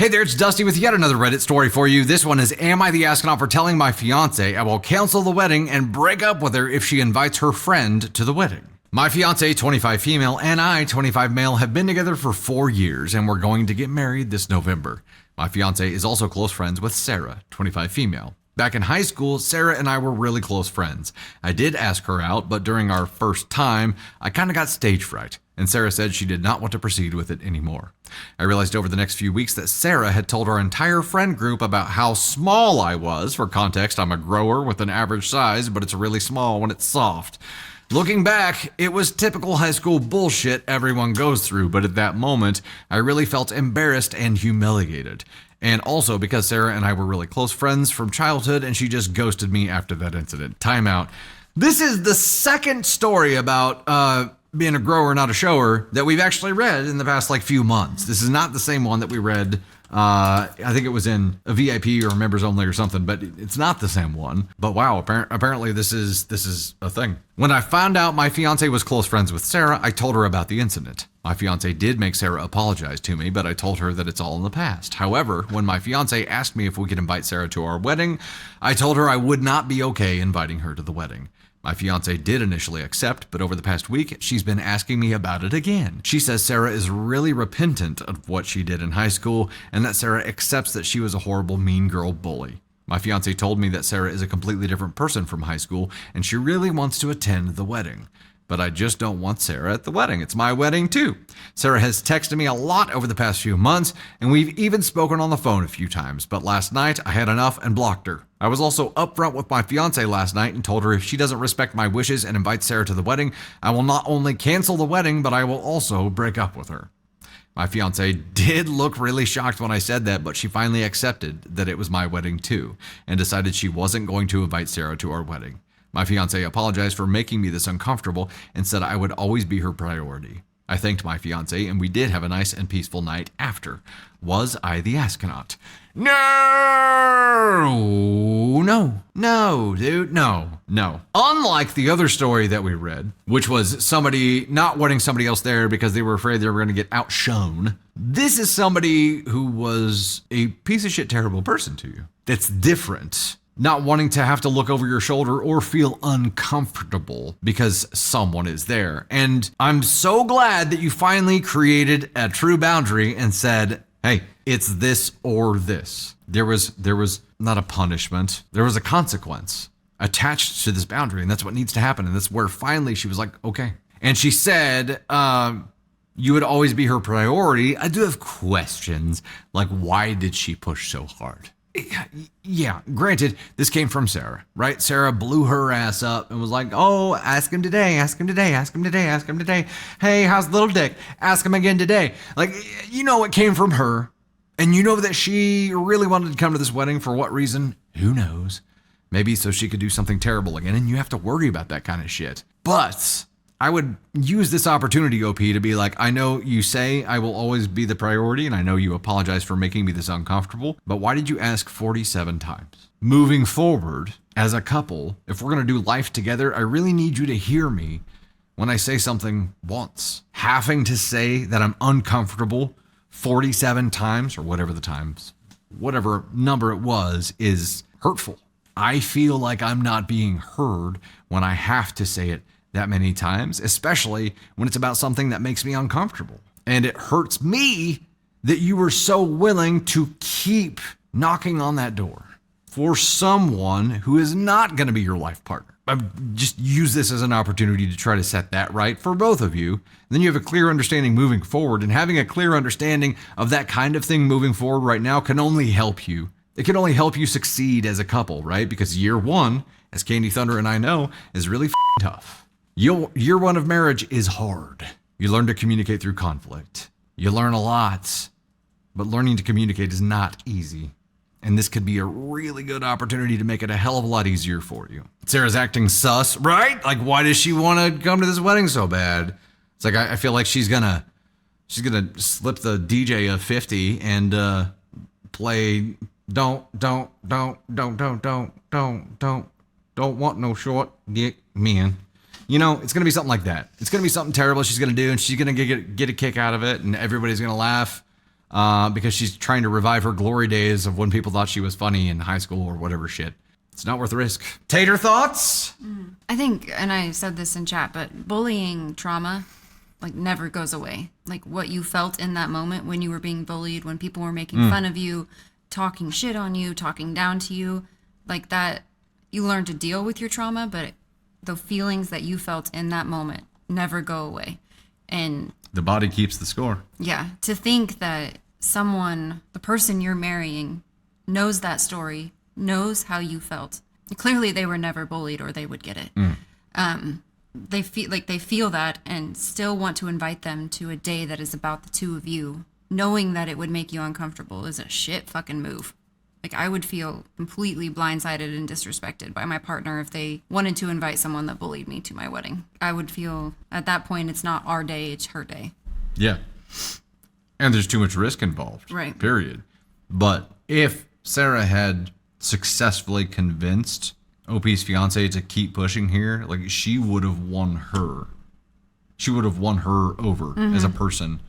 Hey there, it's Dusty with yet another Reddit story for you. This one is, am I the astronaut for telling my fiancé I will cancel the wedding and break up with her if she invites her friend to the wedding? My fiancé, 25 female, and I, 25 male, have been together for 4 years and we're going to get married this November. My fiancé is also close friends with Sarah, 25 female. Back in high school, Sarah and I were really close friends. I did ask her out, but during our first time, I kind of got stage fright, and Sarah said she did not want to proceed with it anymore. I realized over the next few weeks that Sarah had told our entire friend group about how small I was. For context, I'm a grower with an average size, but it's really small when it's soft. Looking back, it was typical high school bullshit everyone goes through, but at that moment, I really felt embarrassed and humiliated. And also because Sarah and I were really close friends from childhood and she just ghosted me after that incident. Time out. This is the second story about being a grower, not a shower, that we've actually read in the past few months. This is not the same one that we read. I think it was in a VIP or members only or something, but it's not the same one. But wow, apparently this is a thing. When I found out my fiance was close friends with Sarah, I told her about the incident. My fiance did make Sarah apologize to me, but I told her that it's all in the past. However, when my fiance asked me if we could invite Sarah to our wedding, I told her I would not be okay inviting her to the wedding. My fiance did initially accept, but over the past week, she's been asking me about it again. She says Sarah is really repentant of what she did in high school and that Sarah accepts that she was a horrible mean girl bully. My fiance told me that Sarah is a completely different person from high school and she really wants to attend the wedding. But I just don't want Sarah at the wedding. It's my wedding too. Sarah has texted me a lot over the past few months, and we've even spoken on the phone a few times, but last night I had enough and blocked her. I was also upfront with my fiance last night and told her if she doesn't respect my wishes and invite Sarah to the wedding, I will not only cancel the wedding, but I will also break up with her. My fiance did look really shocked when I said that, but she finally accepted that it was my wedding too, and decided she wasn't going to invite Sarah to our wedding. My fiancé apologized for making me this uncomfortable and said I would always be her priority. I thanked my fiancé and we did have a nice and peaceful night after. Was I the astronaut? No, dude, no. Unlike the other story that we read, which was somebody not wanting somebody else there because they were afraid they were going to get outshone, this is somebody who was a piece of shit terrible person to you. That's different. Not wanting to have to look over your shoulder or feel uncomfortable because someone is there. And I'm so glad that you finally created a true boundary and said, hey, it's this or this. There was not a punishment. There was a consequence attached to this boundary, and that's what needs to happen. And that's where finally she was like, okay. And she said, you would always be her priority. I do have questions, like why did she push so hard? Yeah, granted, this came from Sarah, right? Sarah blew her ass up and was like, oh, ask him today, ask him today, ask him today, ask him today. Hey, how's little dick? Ask him again today. Like, you know it came from her. And you know that she really wanted to come to this wedding for what reason? Who knows? Maybe so she could do something terrible again, and you have to worry about that kind of shit. But I would use this opportunity, OP, to be like, I know you say I will always be the priority, and I know you apologize for making me this uncomfortable, but why did you ask 47 times? Moving forward, as a couple, if we're going to do life together, I really need you to hear me when I say something once. Having to say that I'm uncomfortable 47 times, or whatever number it was, is hurtful. I feel like I'm not being heard when I have to say it that many times, especially when it's about something that makes me uncomfortable. And it hurts me that you were so willing to keep knocking on that door for someone who is not going to be your life partner. I've just used this as an opportunity to try to set that right for both of you. And then you have a clear understanding moving forward, and having a clear understanding of that kind of thing moving forward right now can only help you. It can only help you succeed as a couple, right? Because year one, as Candy Thunder and I know, is really tough. Year one of marriage is hard. You learn to communicate through conflict. You learn a lot, but learning to communicate is not easy. And this could be a really good opportunity to make it a hell of a lot easier for you. Sarah's acting sus, right? Like, why does she want to come to this wedding so bad? It's like, I feel like she's gonna slip the DJ a 50 and play don't want no short dick men. You know, it's going to be something like that. It's going to be something terrible she's going to do, and she's going to get a kick out of it, and everybody's going to laugh. because she's trying to revive her glory days of when people thought she was funny in high school or whatever shit. It's not worth the risk. Tater thoughts? I think, and I said this in chat, but bullying trauma, like, never goes away. Like, what you felt in that moment when you were being bullied, when people were making fun of you, talking shit on you, talking down to you, like that, you learn to deal with your trauma, but the feelings that you felt in that moment never go away. And the body keeps the score. Yeah, to think that someone, the person you're marrying, knows that story, knows how you felt. Clearly, they were never bullied, or they would get it. They feel that, and still want to invite them to a day that is about the two of you, knowing that it would make you uncomfortable, is a shit fucking move. Like, I would feel completely blindsided and disrespected by my partner if they wanted to invite someone that bullied me to my wedding. I would feel, at that point, it's not our day, it's her day. Yeah. And there's too much risk involved. Right. Period. But if Sarah had successfully convinced OP's fiance to keep pushing here, like, she would have won her. She would have won her over as a person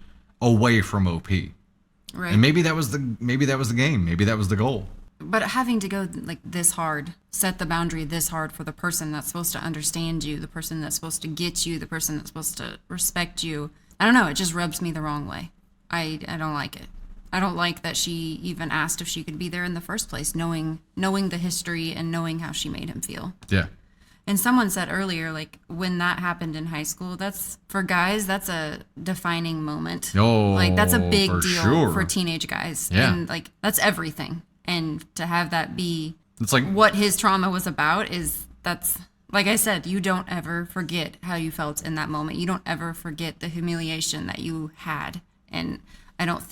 away from OP. Right. And maybe that was the game. Maybe that was the goal. But having to go like this hard, set the boundary this hard for the person that's supposed to understand you, the person that's supposed to get you, the person that's supposed to respect you. I don't know. It just rubs me the wrong way. I don't like it. I don't like that she even asked if she could be there in the first place, knowing the history and knowing how she made him feel. Yeah. And someone said earlier, like, when that happened in high school, that's, for guys, that's a defining moment. Oh, like, that's a big for deal sure. for teenage guys. Yeah. And, like, that's everything. And to have that be It's like what his trauma was about that's, like I said, you don't ever forget how you felt in that moment. You don't ever forget the humiliation that you had. And I don't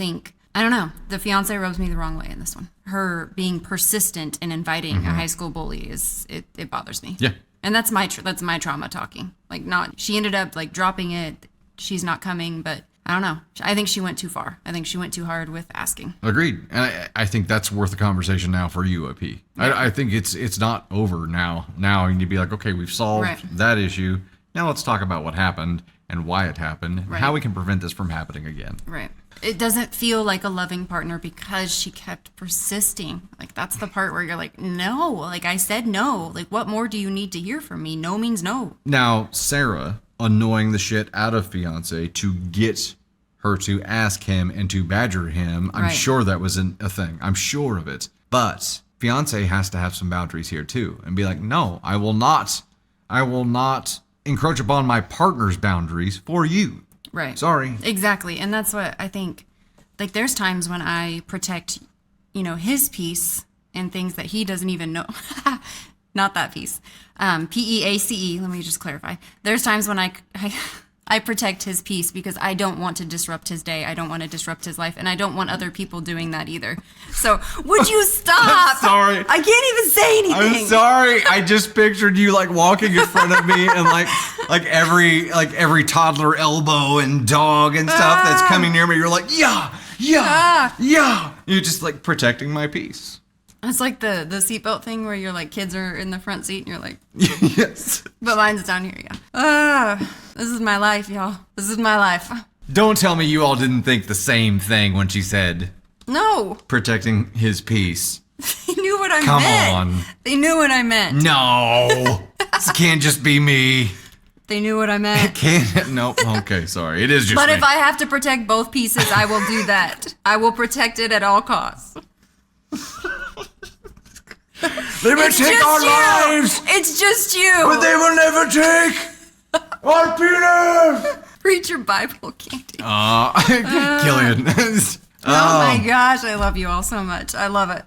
know. The fiance rubs me the wrong way in this one. Her being persistent in inviting a high school bully it bothers me. Yeah. And that's my trauma talking. Like, not, she ended up like dropping it. She's not coming, but I don't know. I think she went too far. I think she went too hard with asking. Agreed. And I think that's worth a conversation now for you, OP. Yeah. I think it's not over now. Now you need to be like, okay, we've solved that issue. Now let's talk about what happened and why it happened and how we can prevent this from happening again. Right. It doesn't feel like a loving partner because she kept persisting. Like, that's the part where you're like, no, like, I said no. Like, what more do you need to hear from me? No means no. Now, Sarah annoying the shit out of fiance to get her to ask him and to badger him. I'm sure that was a thing. I'm sure of it. But fiance has to have some boundaries here too and be like, no, I will not encroach upon my partner's boundaries for you. Right. Sorry. Exactly. And that's what I think. Like, there's times when I protect, his peace and things that he doesn't even know. Not that piece. PEACE. Let me just clarify. There's times when I protect his peace because I don't want to disrupt his day. I don't want to disrupt his life. And I don't want other people doing that either. So would you stop? I'm sorry. I can't even say anything. I'm sorry. I just pictured you like walking in front of me and like every toddler elbow and dog and stuff that's coming near me. You're like, yeah. You're just like protecting my peace. It's like the seatbelt thing where you're like, kids are in the front seat and you're like, yes. But mine's down here, yeah. This is my life, y'all. This is my life. Don't tell me you all didn't think the same thing when she said, no. Protecting his peace. They knew what I meant. Come on. They knew what I meant. No. This can't just be me. They knew what I meant. It can't. No. Okay, sorry. It is just But me. if I have to protect both pieces, I will do that. I will protect it at all costs. They may take our lives. It's just you. But they will never take our penis. Read your Bible, Candy. Killian. Oh my gosh, I love you all so much. I love it.